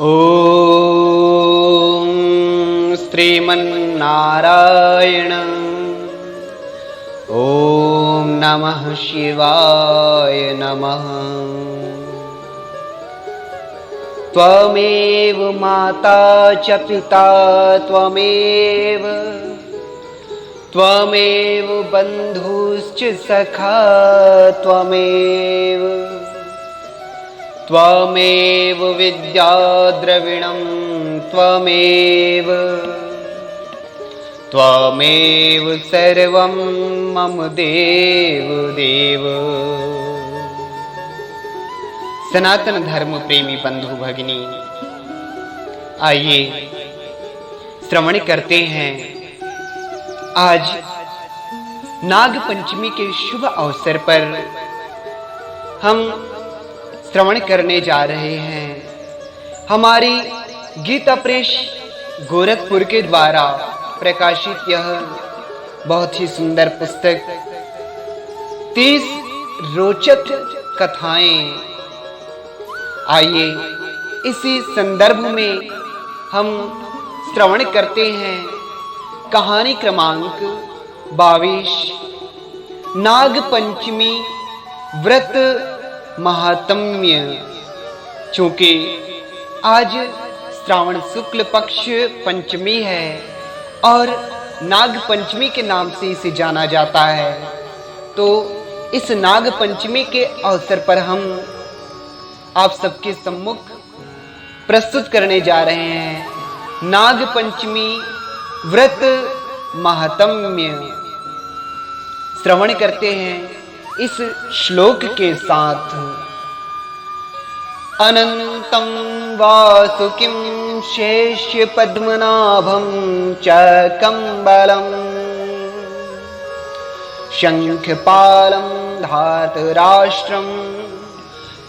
ॐ श्रीमन्नारायण। ॐ नमः शिवाय नमः। त्वमेव माता च पिता त्वमेव, त्वमेव बन्धुश्च सखा त्वमेव, त्वमेव विद्याद्रविणं त्वमेव, त्वमेव सर्वं मम देव देव। सनातन धर्म प्रेमी बंधु भगिनी, आइए श्रवण करते हैं। आज नाग पंचमी के शुभ अवसर पर हम श्रवण करने जा रहे हैं हमारी गीता प्रेस गोरखपुर के द्वारा प्रकाशित यह बहुत ही सुंदर पुस्तक 30 रोचक कथाएं। आइए इसी संदर्भ में हम श्रवण करते हैं कहानी क्रमांक 22, नाग पंचमी व्रत महात्म्य। चूंकि आज श्रावण शुक्ल पक्ष पंचमी है और नाग पंचमी के नाम से इसे जाना जाता है, तो इस नाग पंचमी के अवसर पर हम आप सबके सम्मुख प्रस्तुत करने जा रहे हैं नाग पंचमी व्रत महात्म्य। श्रवण करते हैं इस श्लोक के साथ। अनंतं वासुकिं शेष्य पद्मनाभं च कम्बलं, शंखपालं धातराष्ट्रं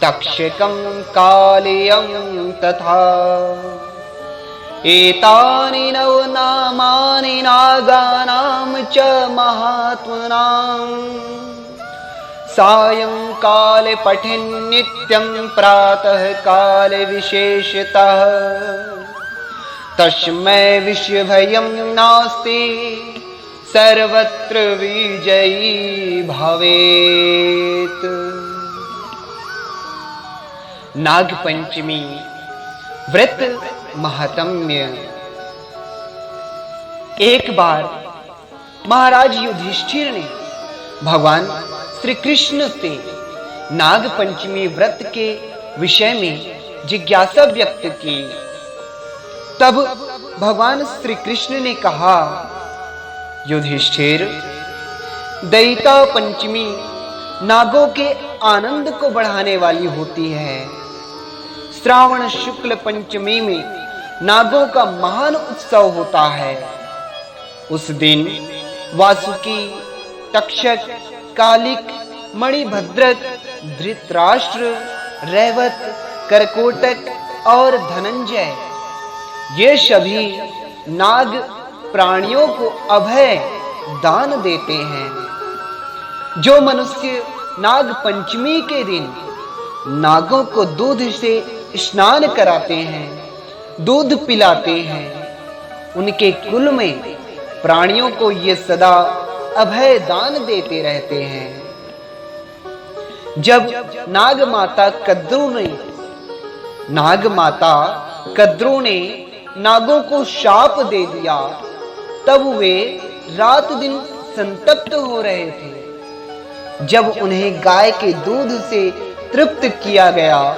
तक्षकं कालियं तथा। एतानि नवनामानि नागानां च महात्मनाम्, सायंकाले पठेन् नित्यं प्रातः काले विशेषतः। तस्मै विषभयं नास्ति सर्वत्र विजयी भवेत्। नाग पंचमी व्रत महात्म्य। एक बार महाराज युधिष्ठिर ने भगवान श्री कृष्ण से नाग पंचमी व्रत के विषय में जिज्ञासा व्यक्त की। तब भगवान श्री कृष्ण ने कहा, युधिष्ठिर, दैता पंचमी नागों के आनंद को बढ़ाने वाली होती है। श्रावण शुक्ल पंचमी में नागों का महान उत्सव होता है। उस दिन वासुकी, तक्षक, कालिक, मणिभद्रक, धृतराष्ट्र, रैवत, करकोटक और धनंजय ये सभी नाग प्राणियों को अभय दान देते हैं। जो मनुष्य नाग पंचमी के दिन नागों को दूध से स्नान कराते हैं, दूध पिलाते हैं, उनके कुल में प्राणियों को ये सदा अभय दान देते रहते हैं। जब नाग माता कद्रू ने नागों को शाप दे दिया, तब वे रात दिन संतप्त हो रहे थे। जब उन्हें गाय के दूध से तृप्त किया गया,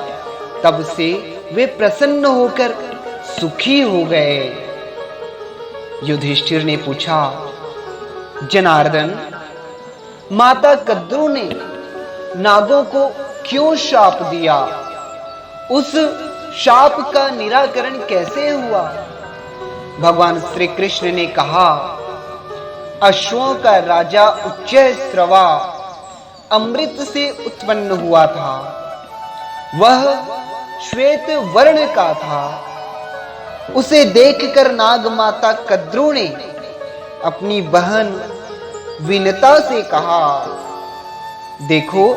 तब से वे प्रसन्न होकर सुखी हो गए। युधिष्ठिर ने पूछा, जनार्दन, माता कद्रू ने नागों को क्यों शाप दिया? उस शाप का निराकरण कैसे हुआ? भगवान श्री कृष्ण ने कहा, अश्वों का राजा उच्चैःश्रवा अमृत से उत्पन्न हुआ था। वह श्वेत वर्ण का था। उसे देखकर नाग माता कद्रू ने अपनी बहन विनता से कहा, देखो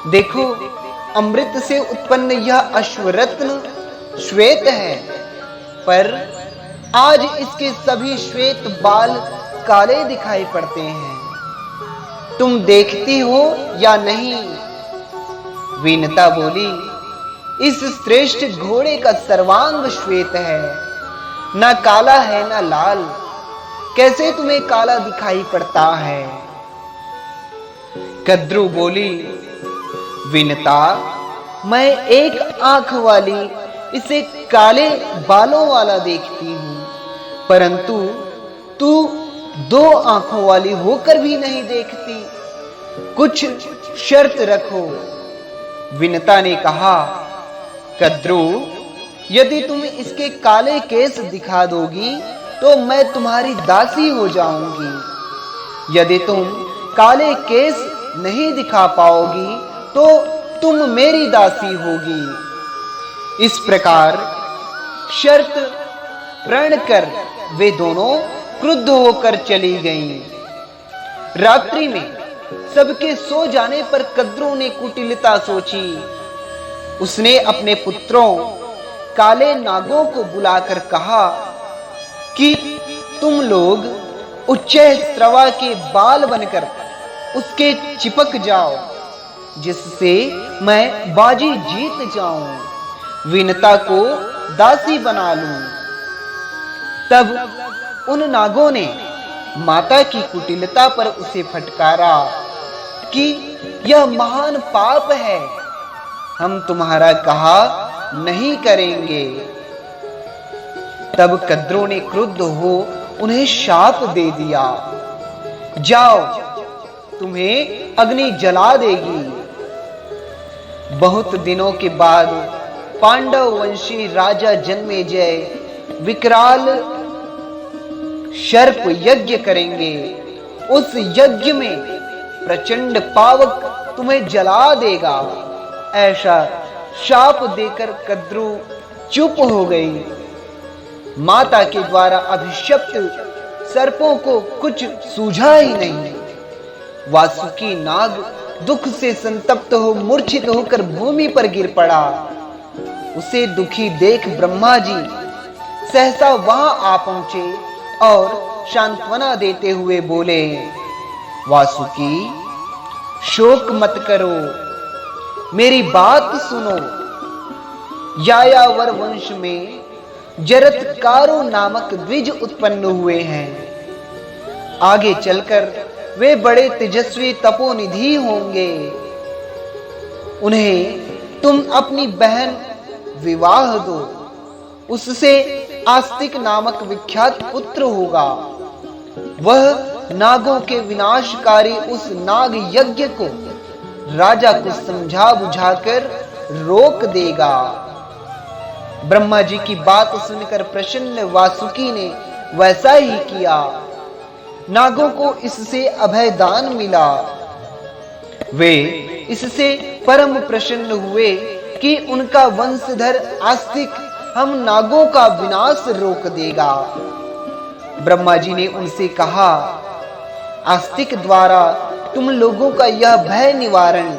देखो, अमृत से उत्पन्न यह अश्वरत्न श्वेत है, पर आज इसके सभी श्वेत बाल काले दिखाई पड़ते हैं। तुम देखती हो या नहीं? वीनता बोली, इस श्रेष्ठ घोड़े का सर्वांग श्वेत है, ना काला है ना लाल। कैसे तुम्हें काला दिखाई पड़ता है? कद्रू बोली, वीनता, मैं एक आंख वाली इसे काले बालों वाला देखती हूं, परंतु तू 2 आंखों वाली होकर भी नहीं देखती। कुछ शर्त रखो। वीनता ने कहा, कद्रू, यदि तुम इसके काले केस दिखा दोगी तो मैं तुम्हारी दासी हो जाऊंगी। यदि तुम काले केस नहीं दिखा पाओगी तो तुम मेरी दासी होगी। इस प्रकार शर्त प्रण कर वे दोनों क्रुद्ध होकर चली गईं। रात्रि में सबके सो जाने पर कद्रू ने कुटिलता सोची। उसने अपने पुत्रों काले नागों को बुलाकर कहा कि तुम लोग उच्चैःस्रवा के बाल बनकर उसके चिपक जाओ, जिससे मैं बाजी जीत जाऊं, वीनता को दासी बना लूं। तब उन नागों ने माता की कुटिलता पर उसे फटकारा कि यह महान पाप है, हम तुम्हारा कहा नहीं करेंगे। तब कद्रू ने क्रुद्ध हो उन्हें शाप दे दिया, जाओ, तुम्हें अग्नि जला देगी। बहुत दिनों के बाद पांडव वंशी राजा जन्मेजय विकराल सर्प यज्ञ करेंगे। उस यज्ञ में प्रचंड पावक तुम्हें जला देगा। ऐसा शाप देकर कद्रू चुप हो गई। माता के द्वारा अभिशप्त सर्पों को कुछ सूझा ही नहीं। वासुकी नाग दुख से संतप्त हो मूर्छित होकर भूमि पर गिर पड़ा। उसे दुखी देख ब्रह्मा जी सहसा वहां आ पहुंचे और सांत्वना देते हुए बोले, वासुकी, शोक मत करो, मेरी बात सुनो। यायावर वंश में जरत्कारो नामक द्विज उत्पन्न हुए हैं। आगे चलकर वे बड़े तेजस्वी तपोनिधि होंगे। उन्हें तुम अपनी बहन विवाह दो, उससे आस्तिक नामक विख्यात पुत्र होगा। वह नागों के विनाशकारी उस नाग यज्ञ को राजा को समझा बुझाकर रोक देगा। ब्रह्मा जी की बात सुनकर प्रसन्न वासुकी ने वैसा ही किया। नागों को इससे अभय दान मिला। वे इससे परम प्रसन्न हुए कि उनका वंशधर आस्तिक हम नागों का विनाश रोक देगा। ब्रह्मा जी ने उनसे कहा, आस्तिक द्वारा तुम लोगों का यह भय निवारण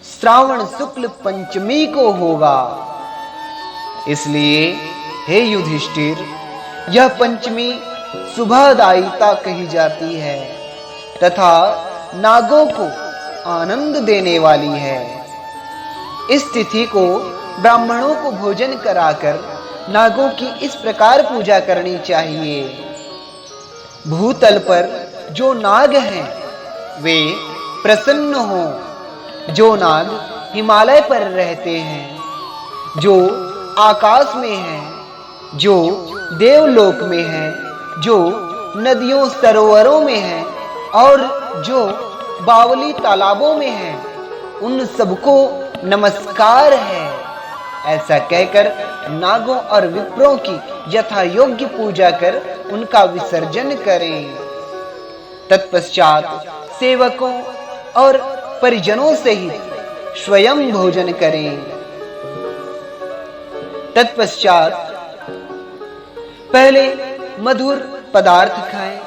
श्रावण शुक्ल पंचमी को होगा। इसलिए हे युधिष्ठिर, यह पंचमी शुभदायिता कही जाती है तथा नागों को आनंद देने वाली है। इस तिथि को ब्राह्मणों को भोजन कराकर नागों की इस प्रकार पूजा करनी चाहिए। भूतल पर जो नाग हैं वे प्रसन्न हों। जो नाग हिमालय पर रहते हैं, जो आकाश में हैं, जो देवलोक में हैं, जो नदियों सरोवरों में हैं और जो बावली तालाबों में हैं, उन सबको नमस्कार है। ऐसा कहकर नागों और विप्रों की यथा योग्य पूजा कर उनका विसर्जन करें। तत्पश्चात सेवकों और परिजनों सहित स्वयं भोजन करें। तत्पश्चात पहले मधुर पदार्थ खाएं,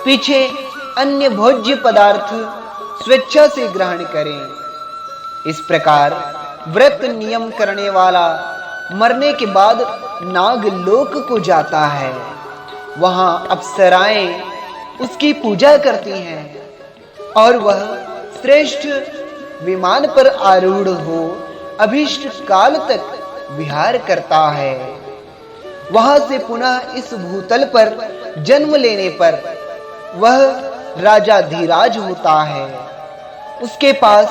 पीछे अन्य भोज्य पदार्थ स्वेच्छा से ग्रहण करें। इस प्रकार व्रत नियम करने वाला मरने के बाद नागलोक को जाता है। वहां अप्सराएं उसकी पूजा करती हैं और वह श्रेष्ठ विमान पर आरूढ़ हो अभीष्ट काल तक विहार करता है। वहां से पुनः इस भूतल पर जन्म लेने पर वह राजा धीराज होता है। उसके पास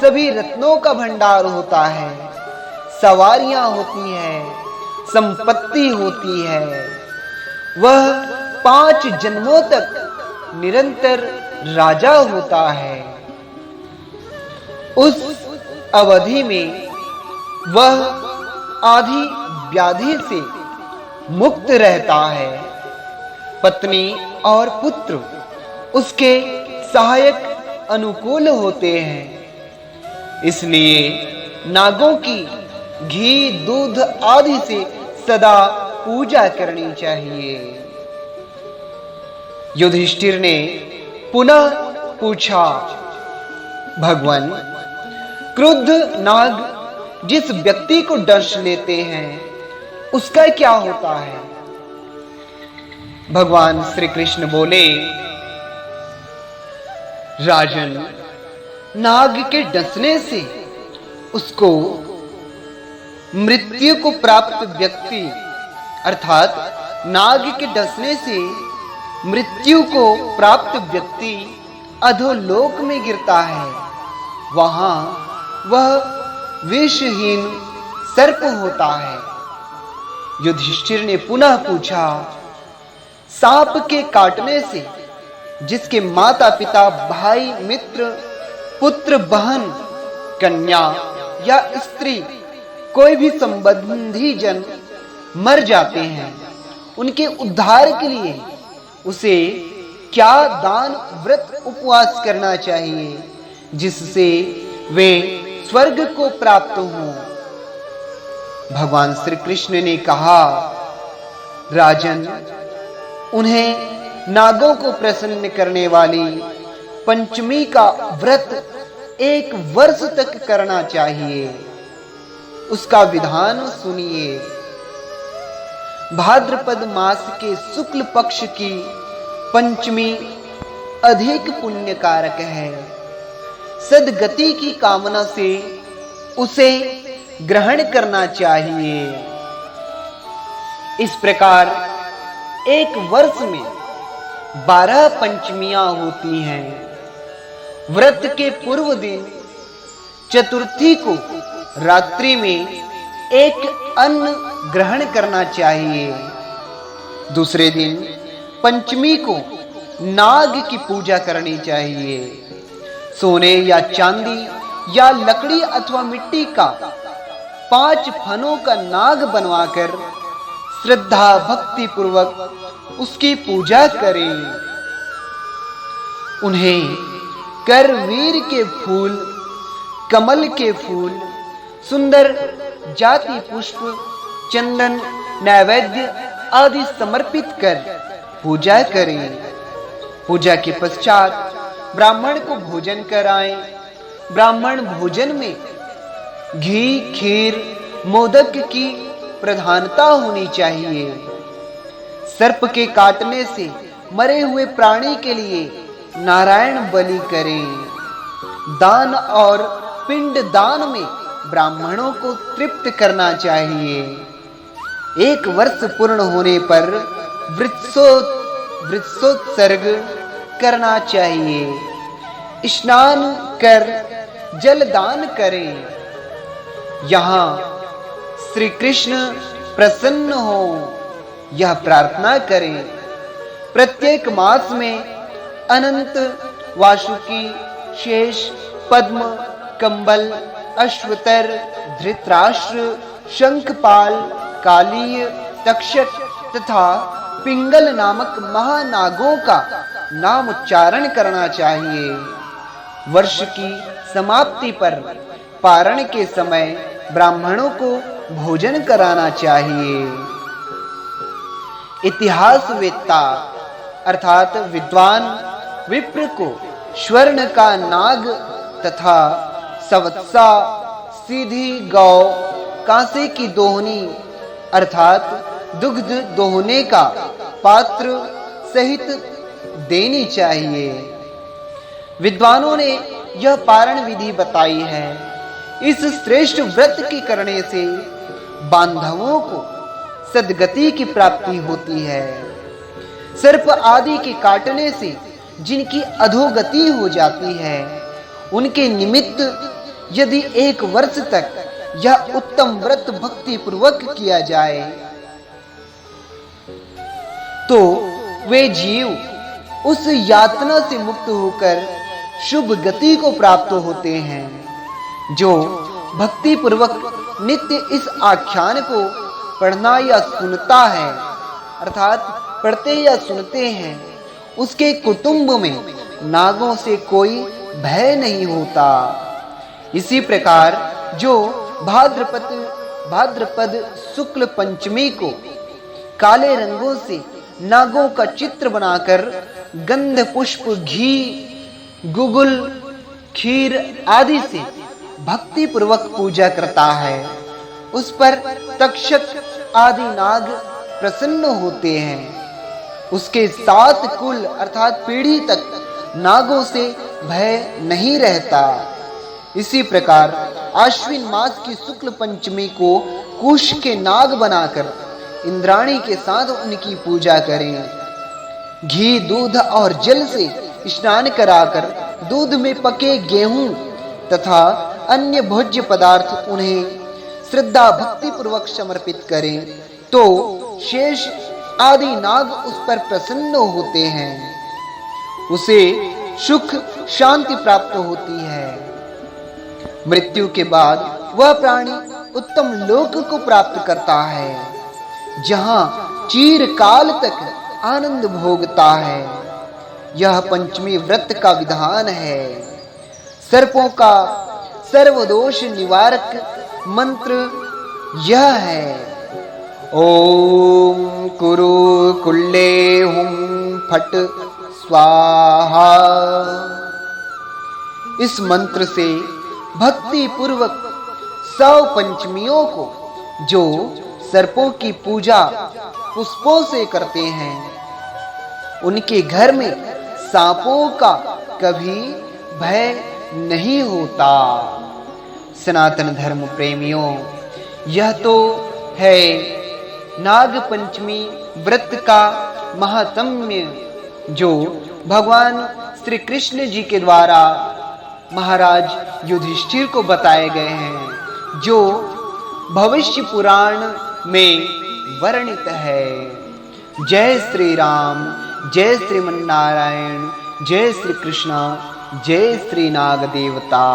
सभी रत्नों का भंडार होता है, सवारियां होती हैं, संपत्ति होती है। वह 5 जन्मों तक निरंतर राजा होता है। उस अवधि में वह आदि व्याधि से मुक्त रहता है। पत्नी और पुत्र उसके सहायक अनुकूल होते हैं। इसलिए नागों की घी, दूध आदि से सदा पूजा करनी चाहिए। युधिष्ठिर ने पुनः पूछा, भगवान, क्रुद्ध नाग जिस व्यक्ति को डस लेते हैं उसका क्या होता है? भगवान श्री कृष्ण बोले, राजन, नाग के डसने से उसको मृत्यु को प्राप्त व्यक्ति, अर्थात नाग के डसने से मृत्यु को प्राप्त व्यक्ति अधोलोक में गिरता है। वहां वह विषहीन सर्प होता है। युधिष्ठिर ने पुनः पूछा, सांप के काटने से जिसके माता पिता, भाई, मित्र, पुत्र, बहन, कन्या या स्त्री, कोई भी संबंधी जन मर जाते हैं, उनके उद्धार के लिए उसे क्या दान, व्रत, उपवास करना चाहिए जिससे वे स्वर्ग को प्राप्त हों? भगवान श्री कृष्ण ने कहा, राजन, उन्हें नागों को प्रसन्न करने वाली पंचमी का व्रत 1 वर्ष तक करना चाहिए। उसका विधान सुनिए। भाद्रपद मास के शुक्ल पक्ष की पंचमी अधिक पुण्य कारक है। सद्गति की कामना से उसे ग्रहण करना चाहिए। इस प्रकार 1 वर्ष में 12 पंचमियां होती हैं। व्रत के पूर्व दिन चतुर्थी को रात्रि में एक अन्न ग्रहण करना चाहिए। दूसरे दिन पंचमी को नाग की पूजा करनी चाहिए। सोने या चांदी या लकड़ी अथवा मिट्टी का 5 फनों का नाग बनवाकर श्रद्धा भक्ति पूर्वक उसकी पूजा करें। उन्हें करवीर के फूल, कमल के फूल, सुंदर जाति पुष्प, चंदन, नैवेद्य आदि समर्पित कर पूजा करें। पूजा के पश्चात ब्राह्मण को भोजन कराएं। ब्राह्मण भोजन में घी, खीर, मोदक की प्रधानता होनी चाहिए। सर्प के काटने से मरे हुए प्राणी के लिए नारायण बलि करें। दान और पिंड दान में ब्राह्मणों को तृप्त करना चाहिए। 1 वर्ष पूर्ण होने पर वृक्षोत्सर्ग करना चाहिए। स्नान कर जल दान करें। यहां श्री कृष्ण प्रसन्न हो, यह प्रार्थना करें। प्रत्येक मास में अनंत, वासुकी, शेष, पद्म, कंबल, अश्वतर, धृतराष्ट्र, शंखपाल, कालीय, तक्षक तथा पिंगल नामक महानागों का नाम उच्चारण करना चाहिए। वर्ष की समाप्ति पर पारण के समय ब्राह्मणों को भोजन कराना चाहिए। इतिहासवेत्ता अर्थात विद्वान विप्र को स्वर्ण का नाग तथा सवत्सा, सीधी गौ, कांसे की दोहनी अर्थात दुग्ध दोहने का पात्र सहित देनी चाहिए। विद्वानों ने यह पारण विधि बताई है। इस श्रेष्ठ व्रत के करने से बांधवों को सद्गति की प्राप्ति होती है। सर्प आदि के काटने से जिनकी अधोगति हो जाती है, उनके निमित्त यदि 1 वर्ष तक यह उत्तम व्रत भक्ति पूर्वक किया जाए तो वे जीव उस यातना से मुक्त होकर शुभ गति को प्राप्त होते हैं। जो भक्ति पूर्वक नित्य इस आख्यान को पढ़ना या सुनता है, अर्थात पढ़ते या सुनते हैं, उसके कुटुंब में नागों से कोई भय नहीं होता। इसी प्रकार जो भाद्रपद शुक्ल पंचमी को काले रंगों से नागों का चित्र बनाकर गंध पुष्प घी गुगुल खीर आदि से भक्ति पूर्वक पूजा करता है, उस पर तक्षक आदि नाग प्रसन्न होते हैं। उसके 7 कुल अर्थात पीढ़ी तक नागों से भय नहीं रहता। इसी प्रकार आश्विन मास की शुक्ल पंचमी को कुश के नाग बनाकर इंद्राणी के साथ उनकी पूजा करें। घी दूध और जल से स्नान कराकर दूध में पके गेहूं तथा अन्य भोज्य पदार्थ उन्हें श्रद्धा भक्ति पूर्वक समर्पित करें तो शेष आदि नाग उस पर प्रसन्न होते हैं, उसे सुख शांति प्राप्त होती है। मृत्यु के बाद वह प्राणी उत्तम लोक को प्राप्त करता है, जहां चिरकाल तक आनंद भोगता है। यह पंचमी व्रत का विधान है। सर्पों का सर्वदोष निवारक मंत्र यह है, ओम कुरु कुल्ले हुम फट स्वाहा। इस मंत्र से भक्ति पूर्वक 100 पंचमियों को जो सर्पों की पूजा पुष्पों से करते हैं, उनके घर में सांपों का कभी भय नहीं होता। सनातन धर्म प्रेमियों, यह तो है नाग पंचमी व्रत का महात्म्य जो भगवान श्री कृष्ण जी के द्वारा महाराज युधिष्ठिर को बताए गए हैं, जो भविष्य पुराण में वर्णित है। जय श्री राम, जय श्रीमन्नारायण, जय श्री कृष्ण, जय श्री नाग देवता।